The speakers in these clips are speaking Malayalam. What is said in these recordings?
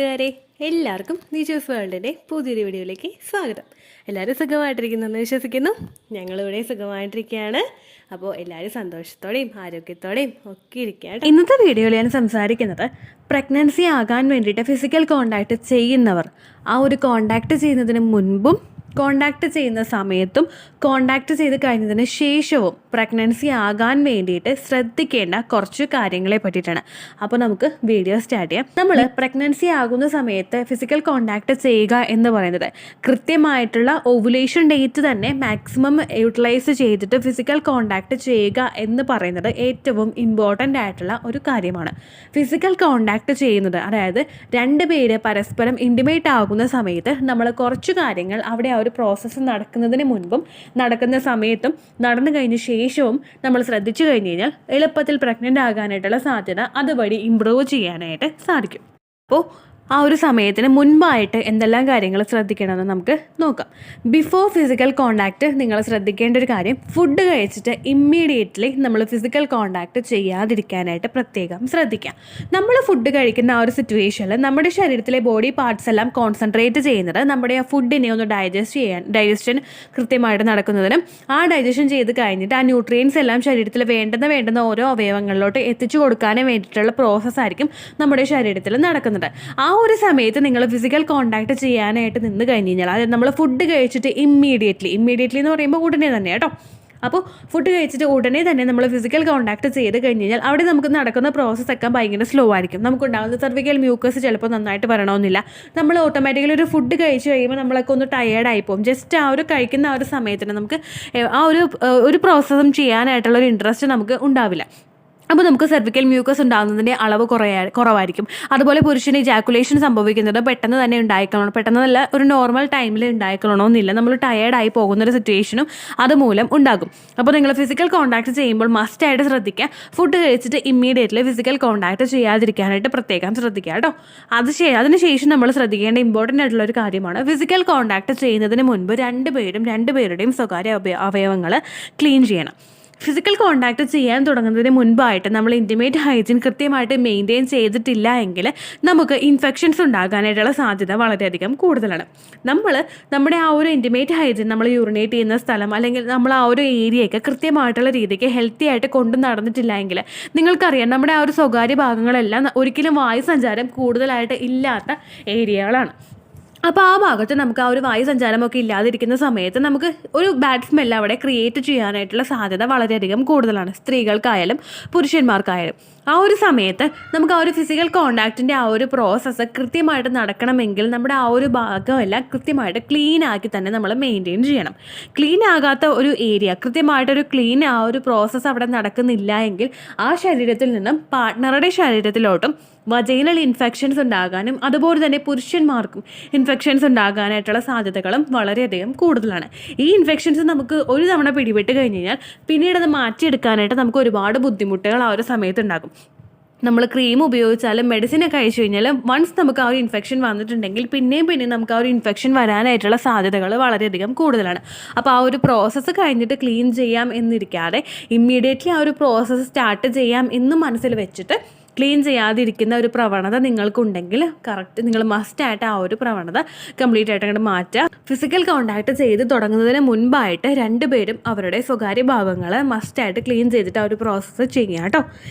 കൂട്ടുകാരെ, എല്ലാവർക്കും നിജോസ് വേൾഡിൻ്റെ പുതിയൊരു വീഡിയോയിലേക്ക് സ്വാഗതം. എല്ലാവരും സുഖമായിട്ടിരിക്കുന്നെന്ന് വിശ്വസിക്കുന്നു. ഞങ്ങളിവിടെ സുഖമായിട്ടിരിക്കുകയാണ്. അപ്പോൾ എല്ലാവരും സന്തോഷത്തോടെയും ആരോഗ്യത്തോടെയും ഒക്കെ ഇരിക്കുകയാണ്. ഇന്നത്തെ വീഡിയോയിൽ ഞാൻ സംസാരിക്കുന്നത് പ്രഗ്നൻസി ആകാൻ വേണ്ടിയിട്ട് ഫിസിക്കൽ കോണ്ടാക്റ്റ് ചെയ്യുന്നവർ ആ ഒരു കോണ്ടാക്റ്റ് ചെയ്യുന്നതിന് മുൻപും കോണ്ടാക്റ്റ് ചെയ്യുന്ന സമയത്തും കോണ്ടാക്റ്റ് ചെയ്ത് കഴിഞ്ഞതിന് ശേഷവും പ്രഗ്നൻസി ആകാൻ വേണ്ടിയിട്ട് ശ്രദ്ധിക്കേണ്ട കുറച്ച് കാര്യങ്ങളെ പറ്റിയിട്ടാണ്. അപ്പോൾ നമുക്ക് വീഡിയോ സ്റ്റാർട്ട് ചെയ്യാം. നമ്മൾ പ്രഗ്നൻസി ആകുന്ന സമയത്ത് ഫിസിക്കൽ കോണ്ടാക്റ്റ് ചെയ്യുക എന്ന് പറയുന്നത് കൃത്യമായിട്ടുള്ള ഓവുലേഷൻ ഡേറ്റ് തന്നെ മാക്സിമം യൂട്ടിലൈസ് ചെയ്തിട്ട് ഫിസിക്കൽ കോണ്ടാക്റ്റ് ചെയ്യുക എന്ന് പറയുന്നത് ഏറ്റവും ഇമ്പോർട്ടൻ്റ് ആയിട്ടുള്ള ഒരു കാര്യമാണ്. ഫിസിക്കൽ കോണ്ടാക്റ്റ് ചെയ്യുന്നത്, അതായത് രണ്ട് പേര് പരസ്പരം ഇൻറ്റിമേറ്റ് ആകുന്ന സമയത്ത് നമ്മൾ കുറച്ച് കാര്യങ്ങൾ അവിടെ ആ ഒരു പ്രോസസ്സ് നടക്കുന്നതിന് മുൻപും നടക്കുന്ന സമയത്തും നടന്നു കഴിഞ്ഞ ശേഷവും നമ്മൾ ശ്രദ്ധിച്ചു കഴിഞ്ഞ് കഴിഞ്ഞാൽ എളുപ്പത്തിൽ പ്രഗ്നൻ്റ് ആകാനായിട്ടുള്ള സാധ്യത അതുവഴി ഇമ്പ്രൂവ് ചെയ്യാനായിട്ട് സാധിക്കും. അപ്പോൾ ആ ഒരു സമയത്തിന് മുൻപായിട്ട് എന്തെല്ലാം കാര്യങ്ങൾ ശ്രദ്ധിക്കണമെന്ന് നമുക്ക് നോക്കാം. ബിഫോർ ഫിസിക്കൽ കോണ്ടാക്റ്റ് നിങ്ങൾ ശ്രദ്ധിക്കേണ്ട ഒരു കാര്യം, ഫുഡ് കഴിച്ചിട്ട് ഇമ്മീഡിയറ്റ്ലി നമ്മൾ ഫിസിക്കൽ കോണ്ടാക്റ്റ് ചെയ്യാതിരിക്കാനായിട്ട് പ്രത്യേകം ശ്രദ്ധിക്കാം. നമ്മൾ ഫുഡ് കഴിക്കുന്ന ആ ഒരു സിറ്റുവേഷനിൽ നമ്മുടെ ശരീരത്തിലെ ബോഡി പാർട്സ് എല്ലാം കോൺസെൻട്രേറ്റ് ചെയ്യുന്നത് നമ്മുടെ ആ ഫുഡിനെ ഒന്ന് ഡൈജഷൻ കൃത്യമായിട്ട് നടക്കുന്നതിനും ആ ഡൈജഷൻ ചെയ്ത് കഴിഞ്ഞിട്ട് ആ ന്യൂട്രിയൻസ് എല്ലാം ശരീരത്തിൽ വേണ്ടുന്ന ഓരോ അവയവങ്ങളിലോട്ട് എത്തിച്ചു കൊടുക്കാനും വേണ്ടിയിട്ടുള്ള പ്രോസസ്സായിരിക്കും നമ്മുടെ ശരീരത്തിൽ നടക്കുന്നത്. ആ ഒരു സമയത്ത് നിങ്ങൾ ഫിസിക്കൽ കോണ്ടാക്ട് ചെയ്യാനായിട്ട് നിന്ന് കഴിഞ്ഞ് കഴിഞ്ഞാൽ, അതായത് നമ്മൾ ഫുഡ് കഴിച്ചിട്ട് ഇമ്മീഡിയറ്റ്ലി എന്ന് പറയുമ്പോൾ ഉടനെ തന്നെ കേട്ടോ. അപ്പോൾ ഫുഡ് കഴിച്ചിട്ട് ഉടനെ തന്നെ നമ്മൾ ഫിസിക്കൽ കോണ്ടാക്ട് ചെയ്ത് കഴിഞ്ഞ് കഴിഞ്ഞാൽ അവിടെ നമുക്ക് നടക്കുന്ന പ്രോസസ്സൊക്കെ ഭയങ്കര സ്ലോ ആയിരിക്കും. നമുക്കുണ്ടാകുന്ന സെർവിക്കൽ മ്യൂക്കസ് ചിലപ്പോൾ നന്നായിട്ട് വരണമെന്നില്ല. നമ്മൾ ഓട്ടോമാറ്റിക്കലി ഒരു ഫുഡ് കഴിച്ച് കഴിയുമ്പോൾ നമ്മളൊക്കെ ഒന്ന് ടയേർഡായി പോകും. ജസ്റ്റ് ആ ഒരു കഴിക്കുന്ന ആ ഒരു സമയത്തിന് നമുക്ക് ആ ഒരു പ്രോസസ്സും ചെയ്യാനായിട്ടുള്ള ഒരു ഇൻട്രസ്റ്റ് നമുക്ക് ഉണ്ടാവില്ല. അപ്പോൾ നമുക്ക് സെർവിക്കൽ മ്യൂക്കസ് ഉണ്ടാകുന്നതിൻ്റെ അളവ് കുറവായിരിക്കും. അതുപോലെ പുരുഷന് ഇജാക്കുലേഷൻ സംഭവിക്കുന്നത് പെട്ടെന്ന് തന്നെ ഉണ്ടായിക്കൊള്ളണം, പെട്ടെന്നല്ല ഒരു നോർമൽ ടൈമിൽ ഉണ്ടായിക്കൊള്ളണമെന്നില്ല. നമ്മൾ ടയേർഡായി പോകുന്നൊരു സിറ്റുവേഷനും അതുമൂലം ഉണ്ടാകും. അപ്പോൾ നിങ്ങൾ ഫിസിക്കൽ കോണ്ടാക്ട് ചെയ്യുമ്പോൾ മസ്റ്റായിട്ട് ശ്രദ്ധിക്കുക, ഫുഡ് കഴിച്ചിട്ട് ഇമ്മീഡിയറ്റ്ലി ഫിസിക്കൽ കോണ്ടാക്ട് ചെയ്യാതിരിക്കാനായിട്ട് പ്രത്യേകം ശ്രദ്ധിക്കുക കേട്ടോ. അതിനുശേഷം നമ്മൾ ശ്രദ്ധിക്കേണ്ട ഇമ്പോർട്ടൻ്റ് ആയിട്ടുള്ള ഒരു കാര്യമാണ്, ഫിസിക്കൽ കോണ്ടാക്ട് ചെയ്യുന്നതിന് മുൻപ് രണ്ടുപേരുടെയും സ്വകാര്യ അവയവങ്ങൾ ക്ലീൻ ചെയ്യണം. ഫിസിക്കൽ കോണ്ടാക്ട് ചെയ്യാൻ തുടങ്ങുന്നതിന് മുൻപായിട്ട് നമ്മൾ ഇൻറ്റിമേറ്റ് ഹൈജീൻ കൃത്യമായിട്ട് മെയിൻറ്റെയിൻ ചെയ്തിട്ടില്ല എങ്കിൽ നമുക്ക് ഇൻഫെക്ഷൻസ് ഉണ്ടാകാനായിട്ടുള്ള സാധ്യത വളരെയധികം കൂടുതലാണ്. നമ്മുടെ ആ ഒരു ഇൻറ്റിമേറ്റ് ഹൈജീൻ, നമ്മൾ യൂറിനേറ്റ് ചെയ്യുന്ന സ്ഥലം അല്ലെങ്കിൽ നമ്മൾ ആ ഒരു ഏരിയയൊക്കെ കൃത്യമായിട്ടുള്ള രീതിക്ക് ഹെൽത്തി ആയിട്ട് കൊണ്ടു നടന്നിട്ടില്ല എങ്കിൽ നിങ്ങൾക്കറിയാം നമ്മുടെ ആ ഒരു സ്വകാര്യ ഭാഗങ്ങളെല്ലാം ഒരിക്കലും വായു സഞ്ചാരം കൂടുതലായിട്ട് ഇല്ലാത്ത ഏരിയകളാണ്. അപ്പോൾ ആ ഭാഗത്ത് നമുക്ക് ആ ഒരു വായു സഞ്ചാരമൊക്കെ ഇല്ലാതിരിക്കുന്ന സമയത്ത് നമുക്ക് ഒരു ബാഡ് സ്മെല്ല് അവിടെ ക്രിയേറ്റ് ചെയ്യാനായിട്ടുള്ള സാധ്യത വളരെയധികം കൂടുതലാണ്, സ്ത്രീകൾക്കായാലും പുരുഷന്മാർക്കായാലും. ആ ഒരു സമയത്ത് നമുക്ക് ആ ഒരു ഫിസിക്കൽ കോണ്ടാക്റ്റിൻ്റെ ആ ഒരു പ്രോസസ്സ് കൃത്യമായിട്ട് നടക്കണമെങ്കിൽ നമ്മുടെ ആ ഒരു ഭാഗമെല്ലാം കൃത്യമായിട്ട് ക്ലീൻ ആക്കി തന്നെ നമ്മൾ മെയിൻറ്റെയിൻ ചെയ്യണം. ക്ലീൻ ആകാത്ത ഒരു ഏരിയ, കൃത്യമായിട്ടൊരു ക്ലീൻ ആ ഒരു പ്രോസസ്സ് അവിടെ നടക്കുന്നില്ല എങ്കിൽ ആ ശരീരത്തിൽ നിന്നും പാർട്ട്ണറുടെ ശരീരത്തിലോട്ടും വജൈനൽ ഇൻഫെക്ഷൻസ് ഉണ്ടാകാനും അതുപോലെ തന്നെ പുരുഷന്മാർക്കും ഇൻഫെക്ഷൻസ് ഉണ്ടാകാനായിട്ടുള്ള സാധ്യതകളും വളരെയധികം കൂടുതലാണ്. ഈ ഇൻഫെക്ഷൻസ് നമുക്ക് ഒരു തവണ പിടിപെട്ട് കഴിഞ്ഞ് കഴിഞ്ഞാൽ പിന്നീട് അത് മാറ്റിയെടുക്കാനായിട്ട് നമുക്ക് ഒരുപാട് ബുദ്ധിമുട്ടുകൾ ആ ഒരു സമയത്ത് ഉണ്ടാകും. നമ്മൾ ക്രീം ഉപയോഗിച്ചാലും മെഡിസിനൊക്കെ കഴിച്ചു കഴിഞ്ഞാലും വൺസ് നമുക്ക് ആ ഒരു ഇൻഫെക്ഷൻ വന്നിട്ടുണ്ടെങ്കിൽ പിന്നെയും നമുക്ക് ആ ഒരു ഇൻഫെക്ഷൻ വരാനായിട്ടുള്ള സാധ്യതകൾ വളരെയധികം കൂടുതലാണ്. അപ്പോൾ ആ ഒരു പ്രോസസ്സ് കഴിഞ്ഞിട്ട് ക്ലീൻ ചെയ്യാം എന്നിരിക്കാതെ ഇമ്മീഡിയറ്റ്ലി ആ ഒരു പ്രോസസ്സ് സ്റ്റാർട്ട് ചെയ്യാം എന്ന് മനസ്സിൽ വെച്ചിട്ട് ക്ലീൻ ചെയ്യാതിരിക്കുന്ന ഒരു പ്രവണത നിങ്ങൾക്കുണ്ടെങ്കിൽ നിങ്ങൾ മസ്റ്റായിട്ട് ആ ഒരു പ്രവണത കംപ്ലീറ്റ് ആയിട്ട് അങ്ങോട്ട് മാറ്റുക. ഫിസിക്കൽ കോണ്ടാക്ട് ചെയ്ത് തുടങ്ങുന്നതിന് മുൻപായിട്ട് രണ്ടുപേരും അവരുടെ സ്വകാര്യ ഭാഗങ്ങൾ മസ്റ്റായിട്ട് ക്ലീൻ ചെയ്തിട്ട് ആ ഒരു പ്രോസസ്സ് ചെയ്യുക കേട്ടോ.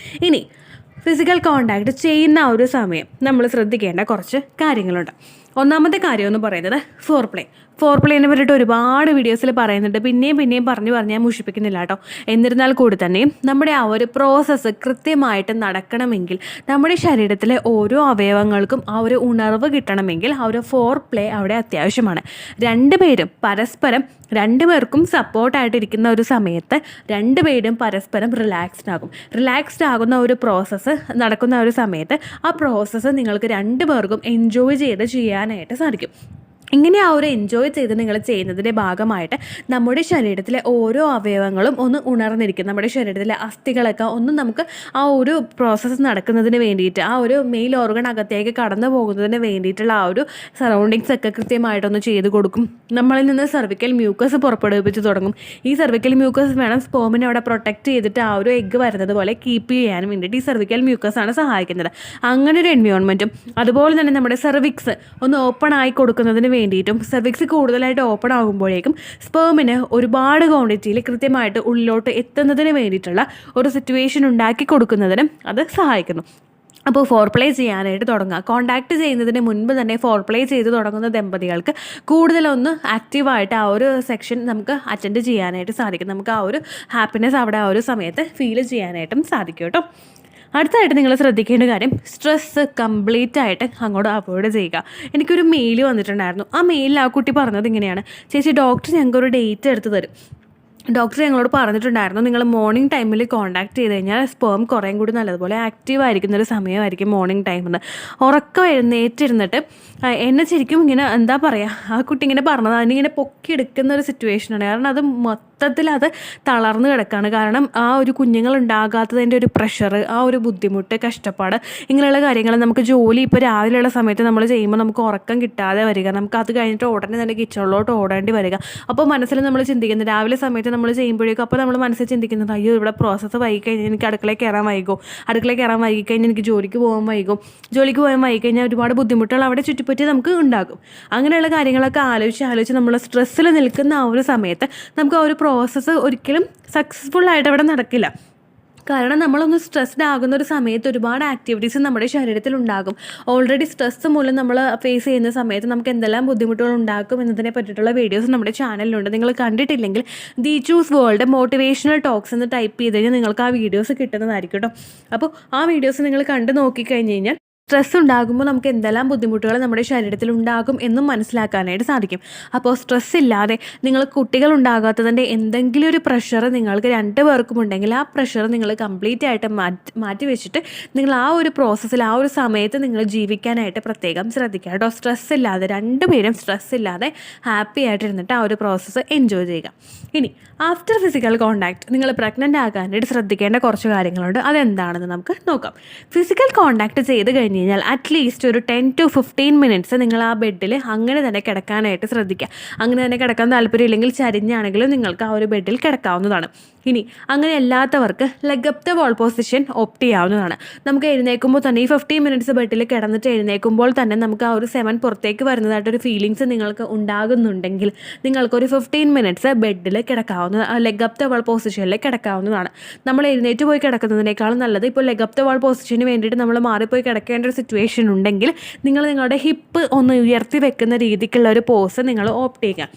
ഇനി ഫിസിക്കൽ കോണ്ടാക്ട് ചെയ്യുന്ന ആ ഒരു സമയം നമ്മൾ ശ്രദ്ധിക്കേണ്ട കുറച്ച് കാര്യങ്ങളുണ്ട്. ഒന്നാമത്തെ കാര്യം എന്ന് പറയുന്നത് ഫോർപ്ലേനെ പറ്റിയിട്ട് ഒരുപാട് വീഡിയോസിൽ പറയുന്നുണ്ട്, പിന്നെയും പറഞ്ഞ് ഞാൻ മുഷിപ്പിക്കുന്നില്ല കേട്ടോ. എന്നിരുന്നാൽ കൂടി തന്നെയും നമ്മുടെ ആ ഒരു പ്രോസസ്സ് കൃത്യമായിട്ട് നടക്കണമെങ്കിൽ നമ്മുടെ ശരീരത്തിലെ ഓരോ അവയവങ്ങൾക്കും ആ ഒരു ഉണർവ് കിട്ടണമെങ്കിൽ ആ ഒരു ഫോർപ്ലേ അവിടെ അത്യാവശ്യമാണ്. രണ്ടുപേർക്കും സപ്പോർട്ടായിട്ടിരിക്കുന്ന ഒരു സമയത്ത് രണ്ടുപേരും പരസ്പരം റിലാക്സ്ഡ് ആകുന്ന ഒരു പ്രോസസ്സ് നടക്കുന്ന ഒരു സമയത്ത് ആ പ്രോസസ്സ് നിങ്ങൾക്ക് രണ്ടുപേർക്കും എൻജോയ് ചെയ്ത് ചെയ്യാനായിട്ട് സാധിക്കും. ഇങ്ങനെ ആ ഒരു എൻജോയ് ചെയ്ത് നിങ്ങൾ ചെയ്യുന്നതിൻ്റെ ഭാഗമായിട്ട് നമ്മുടെ ശരീരത്തിലെ ഓരോ അവയവങ്ങളും ഒന്ന് ഉണർന്നിരിക്കും. നമ്മുടെ ശരീരത്തിലെ അസ്ഥികളൊക്കെ ഒന്ന് നമുക്ക് ആ ഒരു പ്രോസസ്സ് നടക്കുന്നതിന് വേണ്ടിയിട്ട്, ആ ഒരു മെയിൽ ഓർഗൺ അകത്തേക്ക് കടന്നു പോകുന്നതിന് വേണ്ടിയിട്ടുള്ള ആ ഒരു സറൗണ്ടിങ്സ് ഒക്കെ കൃത്യമായിട്ടൊന്ന് ചെയ്ത് കൊടുക്കും. നമ്മളിൽ നിന്ന് സെർവിക്കൽ മ്യൂക്കസ് പുറപ്പെടുവിപ്പിച്ച് തുടങ്ങും. ഈ സെർവിക്കൽ മ്യൂക്കസ് വേണം സ്പേമിനെ അവിടെ പ്രൊട്ടക്റ്റ് ചെയ്തിട്ട് ആ ഒരു എഗ്ഗ് വരുന്നത് പോലെ കീപ്പ് ചെയ്യാനും വേണ്ടിയിട്ട് ഈ സെർവിക്കൽ മ്യൂക്കസ് ആണ് സഹായിക്കുന്നത്. അങ്ങനെ ഒരു എൻവയോൺമെൻറ്റും അതുപോലെ തന്നെ നമ്മുടെ സെർവിക്സ് ഒന്ന് ഓപ്പൺ ആയി കൊടുക്കുന്നതിന് വേണ്ടിയിട്ടും, സെർവിക്സ് കൂടുതലായിട്ട് ഓപ്പൺ ആകുമ്പോഴേക്കും സ്പേമിന് ഒരുപാട് ക്വാണ്ടിറ്റിയിൽ കൃത്യമായിട്ട് ഉള്ളിലോട്ട് എത്തുന്നതിന് വേണ്ടിയിട്ടുള്ള ഒരു സിറ്റുവേഷൻ ഉണ്ടാക്കി കൊടുക്കുന്നതിനും അത് സഹായിക്കുന്നു. അപ്പോൾ ഫോർപ്ലേ ചെയ്യാനായിട്ട് തുടങ്ങുക. കോൺടാക്റ്റ് ചെയ്യുന്നതിന് മുൻപ് തന്നെ ഫോർപ്ലേ ചെയ്ത് തുടങ്ങുന്ന ദമ്പതികൾക്ക് കൂടുതലൊന്ന് ആക്റ്റീവായിട്ട് ആ ഒരു സെക്ഷൻ നമുക്ക് അറ്റൻഡ് ചെയ്യാനായിട്ട് സാധിക്കും. നമുക്ക് ആ ഒരു ഹാപ്പിനെസ് അവിടെ ആ ഒരു സമയത്ത് ഫീൽ ചെയ്യാനായിട്ടും സാധിക്കും കേട്ടോ. അടുത്തായിട്ട് നിങ്ങൾ ശ്രദ്ധിക്കേണ്ട കാര്യം, സ്ട്രെസ്സ് കംപ്ലീറ്റ് ആയിട്ട് അങ്ങോട്ട് അവോയ്ഡ് ചെയ്യുക. എനിക്കൊരു മെയിൽ വന്നിട്ടുണ്ടായിരുന്നു. ആ മെയിലിൽ ആ കുട്ടി പറഞ്ഞത് ഇങ്ങനെയാണ്: ചേച്ചി, ഡോക്ടർ ഞങ്ങൾക്കൊരു ഡേറ്റ് എടുത്ത് തരും. ഡോക്ടർ ഞങ്ങളോട് പറഞ്ഞിട്ടുണ്ടായിരുന്നു, നിങ്ങൾ മോർണിംഗ് ടൈമിൽ കോൺടാക്ട് ചെയ്ത് കഴിഞ്ഞാൽ സ്പേം കുറേയും കൂടി നല്ലതുപോലെ ആക്റ്റീവ് ആയിരിക്കുന്നൊരു സമയമായിരിക്കും മോർണിംഗ് ടൈമെന്ന്. ഉറക്കം എഴുന്നേറ്റിരുന്നിട്ട് എന്നെ ശരിക്കും ഇങ്ങനെ എന്താ പറയുക, ആ കുട്ടി ഇങ്ങനെ പറഞ്ഞത് അതിനിങ്ങനെ പൊക്കിയെടുക്കുന്ന ഒരു സിറ്റുവേഷനാണ്. കാരണം അത് മൊത്തത്തിൽ അത് തളർന്ന് കിടക്കുകയാണ്. കാരണം ആ ഒരു കുഞ്ഞുങ്ങൾ ഉണ്ടാകാത്തതിൻ്റെ ഒരു പ്രഷർ, ആ ഒരു ബുദ്ധിമുട്ട്, കഷ്ടപ്പാട്, ഇങ്ങനെയുള്ള കാര്യങ്ങൾ നമുക്ക് ജോലി ഇപ്പോൾ രാവിലെയുള്ള സമയത്ത് നമ്മൾ ചെയ്യുമ്പോൾ നമുക്ക് ഉറക്കം കിട്ടാതെ വരിക, നമുക്ക് അത് കഴിഞ്ഞിട്ട് ഉടനെ തന്നെ കിച്ചണിലോട്ട് ഓടേണ്ടി വരിക. അപ്പോൾ മനസ്സിൽ നമ്മൾ ചിന്തിക്കുന്നത്, രാവിലെ സമയത്ത് നമ്മൾ ചെയ്യുമ്പോഴേക്കും അപ്പോൾ നമ്മൾ മനസ്സിൽ ചിന്തിക്കുന്നത്, അയ്യോ ഇവിടെ പ്രോസസ്സ് വൈകിക്കഴിഞ്ഞാൽ എനിക്ക് അടുക്കളയിൽ കയറാൻ വൈകിക്കഴിഞ്ഞാൽ എനിക്ക് ജോലിക്ക് പോകാൻ വൈകിക്കഴിഞ്ഞാൽ ഒരുപാട് ബുദ്ധിമുട്ടുകൾ അവിടെ ചുറ്റിപ്പറ്റി നമുക്ക് ഉണ്ടാകും. അങ്ങനെയുള്ള കാര്യങ്ങളൊക്കെ ആലോചിച്ച് നമ്മൾ സ്ട്രെസ്സിൽ നിൽക്കുന്ന ആ ഒരു സമയത്ത് നമുക്ക് ആ ഒരു പ്രോസസ്സ് ഒരിക്കലും സക്സസ്ഫുള്ളായിട്ട് അവിടെ നടക്കില്ല. കാരണം നമ്മളൊന്ന് സ്ട്രെസ്ഡ് ആകുന്ന ഒരു സമയത്ത് ഒരുപാട് ആക്ടിവിറ്റീസ് നമ്മുടെ ശരീരത്തിൽ ഉണ്ടാകും. ഓൾറെഡി സ്ട്രെസ്സ് മൂലം നമ്മൾ ഫേസ് ചെയ്യുന്ന സമയത്ത് നമുക്ക് എന്തെല്ലാം ബുദ്ധിമുട്ടുകൾ ഉണ്ടാക്കും എന്നതിനെ പറ്റിയിട്ടുള്ള വീഡിയോസ് നമ്മുടെ ചാനലിലുണ്ട്. നിങ്ങൾ കണ്ടിട്ടില്ലെങ്കിൽ the choose world motivational talks എന്ന് ടൈപ്പ് ചെയ്ത് കഴിഞ്ഞാൽ നിങ്ങൾക്ക് ആ വീഡിയോസ് കിട്ടുന്നതായിരിക്കും കേട്ടോ. അപ്പോൾ ആ വീഡിയോസ് നിങ്ങൾ കണ്ടു നോക്കിക്കഴിഞ്ഞ് കഴിഞ്ഞാൽ സ്ട്രെസ് ഉണ്ടാകുമ്പോൾ നമുക്ക് എന്തെല്ലാം ബുദ്ധിമുട്ടുകൾ നമ്മുടെ ശരീരത്തിൽ ഉണ്ടാകും എന്നും മനസ്സിലാക്കാനായിട്ട് സാധിക്കും. അപ്പോൾ സ്ട്രെസ് ഇല്ലാതെ നിങ്ങൾ കുട്ടികൾ ഉണ്ടാകാത്തതിൻ്റെ എന്തെങ്കിലും ഒരു പ്രഷർ നിങ്ങൾക്ക് രണ്ടു പേർക്കും ഉണ്ടെങ്കിൽ ആ പ്രഷർ നിങ്ങൾ കംപ്ലീറ്റ് ആയിട്ട് മാറ്റി വെച്ചിട്ട് നിങ്ങൾ ആ ഒരു പ്രോസസ്സിൽ ആ ഒരു സമയത്ത് നിങ്ങൾ ജീവിക്കാനായിട്ട് പ്രത്യേകം ശ്രദ്ധിക്കുക കേട്ടോ. സ്ട്രെസ് ഇല്ലാതെ, രണ്ടുപേരും സ്ട്രെസ് ഇല്ലാതെ ഹാപ്പി ആയിട്ടിരുന്നിട്ട് ആ ഒരു പ്രോസസ്സ് എൻജോയ് ചെയ്യുക. ഇനി ആഫ്റ്റർ ഫിസിക്കൽ കോണ്ടാക്ട് നിങ്ങൾ പ്രഗ്നൻ്റ് ആകാനായിട്ട് ശ്രദ്ധിക്കേണ്ട കുറച്ച് കാര്യങ്ങളുണ്ട്. അതെന്താണെന്ന് നമുക്ക് നോക്കാം. ഫിസിക്കൽ കോണ്ടാക്ട് ചെയ്ത് കഴിഞ്ഞ് കഴിഞ്ഞാൽ അറ്റ്ലീസ്റ്റ് ഒരു 10 to 15 മിനിറ്റ്സ് നിങ്ങൾ ആ ബെഡിൽ അങ്ങനെ തന്നെ കിടക്കാനായിട്ട് ശ്രദ്ധിക്കുക. അങ്ങനെ തന്നെ കിടക്കാൻ താല്പര്യമില്ലെങ്കിൽ ചരിഞ്ഞാണെങ്കിലും നിങ്ങൾക്ക് ആ ഒരു ബെഡിൽ കിടക്കാവുന്നതാണ്. ഇനി അങ്ങനെ അല്ലാത്തവർക്ക് leg up the wall position opt ചെയ്യാവുന്നതാണ്. നമുക്ക് എഴുന്നേൽക്കുമ്പോൾ തന്നെ ഈ 15 മിനിറ്റ്സ് ബെഡിൽ കിടന്നിട്ട് എഴുന്നേൽക്കുമ്പോൾ തന്നെ നമുക്ക് ആ ഒരു 7 പുറത്തേക്ക് വരുന്നതായിട്ടൊരു ഫീലിങ്സ് നിങ്ങൾക്ക് ഉണ്ടാകുന്നുണ്ടെങ്കിൽ നിങ്ങൾക്കൊരു 15 മിനിറ്റ്സ് ബെഡിൽ കിടക്കാവുന്ന ലെഗ് അപ്പ് ദ വാൾ പൊസിഷനിൽ കിടക്കാവുന്നതാണ്. നമ്മൾ എഴുന്നേറ്റ് പോയി കിടക്കുന്നതിനേക്കാളും നല്ലത് ഇപ്പോൾ ലെഗ് അപ്പ് ദ വാൾ പൊസിഷന് വേണ്ടിയിട്ട് നമ്മൾ മാറിപ്പോയി കിടക്കേണ്ട ഒരു സിറ്റുവേഷൻ ഉണ്ടെങ്കിൽ നിങ്ങൾ നിങ്ങളുടെ ഹിപ്പ് ഒന്ന് ഉയർത്തി വെക്കുന്ന രീതിക്കുള്ള ഒരു പോസ് നിങ്ങൾ ഓപ്റ്റ് ചെയ്യുക.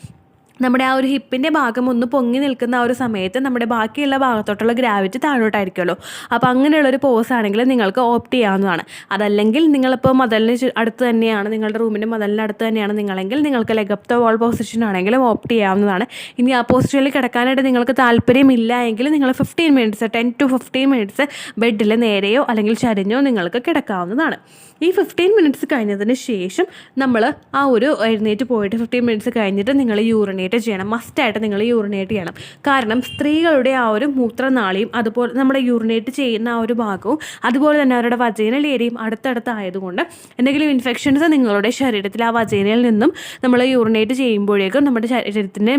നമ്മുടെ ആ ഒരു ഹിപ്പിൻ്റെ ഭാഗം ഒന്ന് പൊങ്ങി നിൽക്കുന്ന ആ ഒരു സമയത്ത് നമ്മുടെ ബാക്കിയുള്ള ഭാഗത്തോട്ടുള്ള ഗ്രാവിറ്റി താഴോട്ടായിരിക്കുമല്ലോ. അപ്പോൾ അങ്ങനെയുള്ളൊരു പോസ് ആണെങ്കിൽ നിങ്ങൾക്ക് ഓപ്റ്റ് ചെയ്യാവുന്നതാണ്. അതല്ലെങ്കിൽ നിങ്ങളിപ്പോൾ മതിലിന് അടുത്ത് തന്നെയാണ്, നിങ്ങളുടെ റൂമിൻ്റെ മതിലിന് അടുത്ത് തന്നെയാണ് നിങ്ങളെങ്കിൽ നിങ്ങൾക്ക് leg up the wall position ആണെങ്കിലും ഓപ്റ്റ് ചെയ്യാവുന്നതാണ്. ഇനി ആ പൊസിഷനിൽ കിടക്കാനായിട്ട് നിങ്ങൾക്ക് താല്പര്യമില്ല എങ്കിൽ നിങ്ങൾ 15 മിനിറ്റ്സ് 10 to 15 മിനിറ്റ്സ് ബെഡിൽ നേരെയോ അല്ലെങ്കിൽ ചരിഞ്ഞോ നിങ്ങൾക്ക് കിടക്കാവുന്നതാണ്. ഈ 15 മിനിറ്റ്സ് കഴിഞ്ഞതിന് ശേഷം നമ്മൾ ആ ഒരു എഴുന്നേറ്റ് പോയിട്ട് 15 മിനിറ്റ്സ് കഴിഞ്ഞിട്ട് നിങ്ങൾ യൂറിനേറ്റ് ചെയ്യണം. മസ്റ്റായിട്ട് നിങ്ങൾ യൂറിനേറ്റ് ചെയ്യണം. കാരണം സ്ത്രീകളുടെ ആ ഒരു മൂത്രനാളിയും അതുപോലെ നമ്മുടെ യൂറിനേറ്റ് ചെയ്യുന്ന ആ ഒരു ഭാഗവും അതുപോലെ തന്നെ അവരുടെ വജൈനൽ ഏരിയയും അടുത്തടുത്തായതുകൊണ്ട് എന്തെങ്കിലും ഇൻഫെക്ഷൻസ് നിങ്ങളുടെ ശരീരത്തിൽ ആ വജൈനയിൽ നിന്നും നമ്മൾ യൂറിനേറ്റ് ചെയ്യുമ്പോഴേക്കും നമ്മുടെ ശരീരത്തിൻ്റെ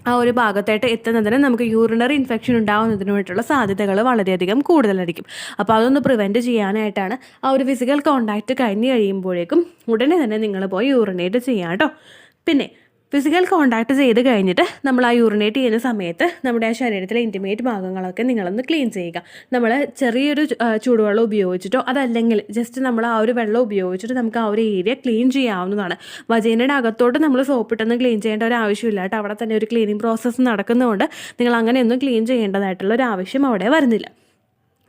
ആ ഒരു ഭാഗത്തായിട്ട് എത്തുന്നതിന് നമുക്ക് യൂറിനറി ഇൻഫെക്ഷൻ ഉണ്ടാകുന്നതിനുമായിട്ടുള്ള സാധ്യതകൾ വളരെയധികം കൂടുതലായിരിക്കും. അപ്പോൾ അതൊന്ന് പ്രിവെൻറ്റ് ചെയ്യാനായിട്ടാണ് ആ ഒരു ഫിസിക്കൽ കോണ്ടാക്റ്റ് കഴിഞ്ഞ് കഴിയുമ്പോഴേക്കും ഉടനെ തന്നെ നിങ്ങൾ പോയി യൂറിനേറ്റ് ചെയ്യാം കേട്ടോ. പിന്നെ ഫിസിക്കൽ കോണ്ടാക്ട് ചെയ്ത് കഴിഞ്ഞിട്ട് നമ്മൾ ആ യൂറിനേറ്റ് ചെയ്യുന്ന സമയത്ത് നമ്മുടെ ആ ശരീരത്തിലെ ഇൻറ്റിമേറ്റ് ഭാഗങ്ങളൊക്കെ നിങ്ങളൊന്ന് ക്ലീൻ ചെയ്യുക. നമ്മൾ ചെറിയൊരു ചൂടുവെള്ളം ഉപയോഗിച്ചിട്ടോ അതല്ലെങ്കിൽ ജസ്റ്റ് നമ്മൾ ആ ഒരു വെള്ളം ഉപയോഗിച്ചിട്ട് നമുക്ക് ആ ഒരു ഏരിയ ക്ലീൻ ചെയ്യാവുന്നതാണ്. വജൈനയുടെ അകത്തോട്ട് നമ്മൾ സോപ്പിട്ടൊന്നും ക്ലീൻ ചെയ്യേണ്ട ഒരു ആവശ്യമില്ല കേട്ടോ. അവിടെ തന്നെ ഒരു ക്ലീനിങ് പ്രോസസ്സ് നടക്കുന്നതുകൊണ്ട് നിങ്ങൾ അങ്ങനെയൊന്നും ക്ലീൻ ചെയ്യേണ്ടതായിട്ടുള്ള ഒരു ആവശ്യം അവിടെ വരുന്നില്ല.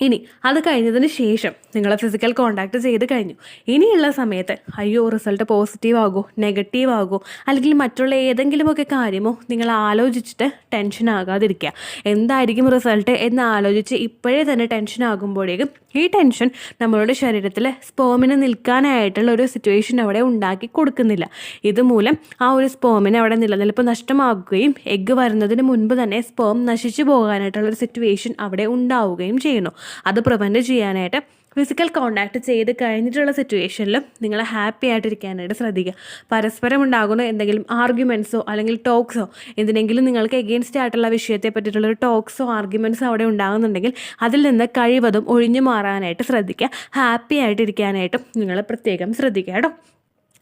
ഇനി അത് കഴിഞ്ഞതിന് ശേഷം നിങ്ങൾ ഫിസിക്കൽ കോൺടാക്ട് ചെയ്ത് കഴിഞ്ഞു. ഇനിയുള്ള സമയത്ത് അയ്യോ റിസൾട്ട് പോസിറ്റീവ് ആകുമോ നെഗറ്റീവ് ആകുമോ അല്ലെങ്കിൽ മറ്റുള്ള ഏതെങ്കിലുമൊക്കെ കാര്യമോ നിങ്ങൾ ആലോചിച്ചിട്ട് ടെൻഷൻ ആകാതിരിക്കുക. എന്തായിരിക്കും റിസൾട്ട് എന്ന് ആലോചിച്ച് ഇപ്പോഴേ തന്നെ ടെൻഷൻ ആകുമ്പോഴേക്കും ഈ ടെൻഷൻ നമ്മളുടെ ശരീരത്തിൽ സ്പേമിന് നിൽക്കാനായിട്ടുള്ള ഒരു സിറ്റുവേഷൻ അവിടെ ഉണ്ടാക്കി കൊടുക്കുന്നില്ല. ഇതുമൂലം ആ ഒരു സ്പേമിന് അവിടെ നിലനിൽപ്പ് നഷ്ടമാകുകയും എഗ്ഗ് വരുന്നതിന് മുൻപ് തന്നെ സ്പേം നശിച്ചു പോകാനായിട്ടുള്ളൊരു സിറ്റുവേഷൻ അവിടെ ഉണ്ടാവുകയും ചെയ്യുന്നു. അത് പ്രിവെൻറ്റ് ചെയ്യാനായിട്ട് ഫിസിക്കൽ കോണ്ടാക്ട് ചെയ്ത് കഴിഞ്ഞിട്ടുള്ള സിറ്റുവേഷനിലും നിങ്ങൾ ഹാപ്പി ആയിട്ടിരിക്കാനായിട്ട് ശ്രദ്ധിക്കുക. പരസ്പരം ഉണ്ടാകുന്ന എന്തെങ്കിലും ആർഗ്യുമെൻറ്റ്സോ അല്ലെങ്കിൽ ടോക്സോ എന്തിനെങ്കിലും നിങ്ങൾക്ക് എഗെയിൻസ്റ്റ് ആയിട്ടുള്ള വിഷയത്തെ പറ്റിയിട്ടുള്ളൊരു ടോക്സോ ആർഗ്യുമെൻറ്റ്സോ അവിടെ ഉണ്ടാകുന്നുണ്ടെങ്കിൽ അതിൽ നിന്ന് കഴിവതും ഒഴിഞ്ഞു മാറാനായിട്ട് ശ്രദ്ധിക്കുക. ഹാപ്പി ആയിട്ടിരിക്കാനായിട്ടും നിങ്ങൾ പ്രത്യേകം ശ്രദ്ധിക്കുക കേട്ടോ.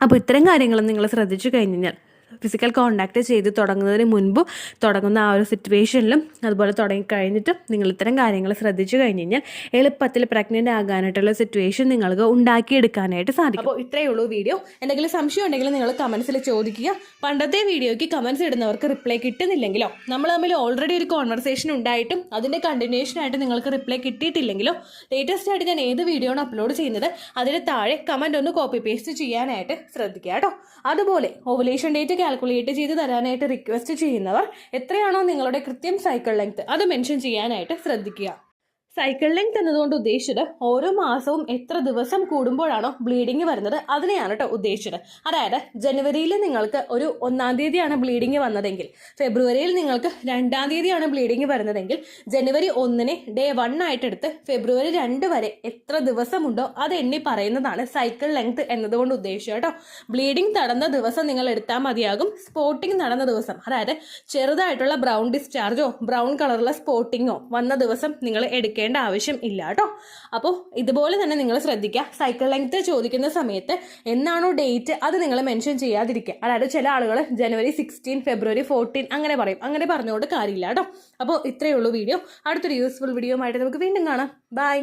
അപ്പോൾ ഇത്തരം കാര്യങ്ങൾ നിങ്ങൾ ശ്രദ്ധിച്ചു കഴിഞ്ഞാൽ ഫിസിക്കൽ കോണ്ടാക്ട് ചെയ്ത് തുടങ്ങുന്നതിന് മുൻപ് തുടങ്ങുന്ന ആ ഒരു സിറ്റുവേഷനിലും അതുപോലെ തുടങ്ങിക്കഴിഞ്ഞിട്ടും നിങ്ങൾ ഇത്തരം കാര്യങ്ങൾ ശ്രദ്ധിച്ചു കഴിഞ്ഞ് കഴിഞ്ഞാൽ എളുപ്പത്തിൽ പ്രഗ്നൻ്റ് ആകാനായിട്ടുള്ള സിറ്റുവേഷൻ നിങ്ങൾക്ക് ഉണ്ടാക്കിയെടുക്കാനായിട്ട് സാധിക്കും. അപ്പോൾ ഇത്രയേ ഉള്ളൂ വീഡിയോ. എന്തെങ്കിലും സംശയം ഉണ്ടെങ്കിൽ നിങ്ങൾ കമൻസിൽ ചോദിക്കുക. പണ്ടത്തെ വീഡിയോയ്ക്ക് കമൻസ് ഇടുന്നവർക്ക് റിപ്ലൈ കിട്ടുന്നില്ലെങ്കിലോ നമ്മൾ തമ്മിൽ ഓൾറെഡി ഒരു കോൺവെർസേഷൻ ഉണ്ടായിട്ടും അതിൻ്റെ കണ്ടിന്യൂഷൻ ആയിട്ട് നിങ്ങൾക്ക് റിപ്ലൈ കിട്ടിയിട്ടില്ലെങ്കിലോ ലേറ്റസ്റ്റ് ആയിട്ട് ഞാൻ ഏത് വീഡിയോ ആണ് അപ്ലോഡ് ചെയ്യുന്നത് അതിന് താഴെ കമൻറ്റ് ഒന്ന് കോപ്പി പേസ്റ്റ് ചെയ്യാനായിട്ട് ശ്രദ്ധിക്കുക കേട്ടോ. അതുപോലെ ഓവുലേഷൻ ഡേറ്റ് കാൽക്കുലേറ്റ് ചെയ്ത് തരാനായിട്ട് റിക്വസ്റ്റ് ചെയ്യുന്നവർ എത്രയാണോ നിങ്ങളുടെ കൃത്യം സൈക്കിൾ ലെങ്ത് അത് മെൻഷൻ ചെയ്യാനായിട്ട് ശ്രദ്ധിക്കുക. സൈക്കിൾ ലെങ്ത് എന്നതുകൊണ്ട് ഉദ്ദേശിച്ചത് ഓരോ മാസവും എത്ര ദിവസം കൂടുമ്പോഴാണോ ബ്ലീഡിങ് വരുന്നത് അതിനെയാണ് കേട്ടോ ഉദ്ദേശിച്ചത്. അതായത് ജനുവരിയിൽ നിങ്ങൾക്ക് ഒരു 1-ാം തീയതിയാണ് ബ്ലീഡിങ് വന്നതെങ്കിൽ ഫെബ്രുവരിയിൽ നിങ്ങൾക്ക് 2-ാം തീയതിയാണ് ബ്ലീഡിങ് വരുന്നതെങ്കിൽ ജനുവരി 1-നെ ഡേ 1 ആയിട്ടെടുത്ത് ഫെബ്രുവരി 2 വരെ എത്ര ദിവസമുണ്ടോ അത് എണ്ണി പറയുന്നതാണ് സൈക്കിൾ ലെങ്ത് എന്നതുകൊണ്ട് ഉദ്ദേശിച്ചത് കേട്ടോ. ബ്ലീഡിങ് നടന്ന ദിവസം നിങ്ങൾ എടുത്താൽ മതിയാകും. സ്പോട്ടിങ് നടന്ന ദിവസം അതായത് ചെറുതായിട്ടുള്ള ബ്രൗൺ ഡിസ്ചാർജോ ബ്രൗൺ കളറുള്ള സ്പോട്ടിങ്ങോ വന്ന ദിവസം നിങ്ങൾ എടുക്കേണ്ട ആവശ്യം ഇല്ല കേട്ടോ. അപ്പോൾ ഇതുപോലെ തന്നെ നിങ്ങൾ ശ്രദ്ധിക്കുക. സൈക്കിൾ ലെങ്ത് ചോദിക്കുന്ന സമയത്ത് എന്നാണോ ഡേറ്റ് അത് നിങ്ങൾ മെൻഷൻ ചെയ്യാതിരിക്കുക. അതായത് ചില ആളുകൾ ജനുവരി 16 ഫെബ്രുവരി 14 അങ്ങനെ പറയും. അങ്ങനെ പറഞ്ഞുകൊണ്ട് കാര്യമില്ല കേട്ടോ. അപ്പോൾ ഇത്രയേ ഉള്ളൂ വീഡിയോ. അടുത്തൊരു യൂസ്ഫുൾ വീഡിയോ ആയിട്ട് നമുക്ക് വീണ്ടും കാണാം. ബൈ.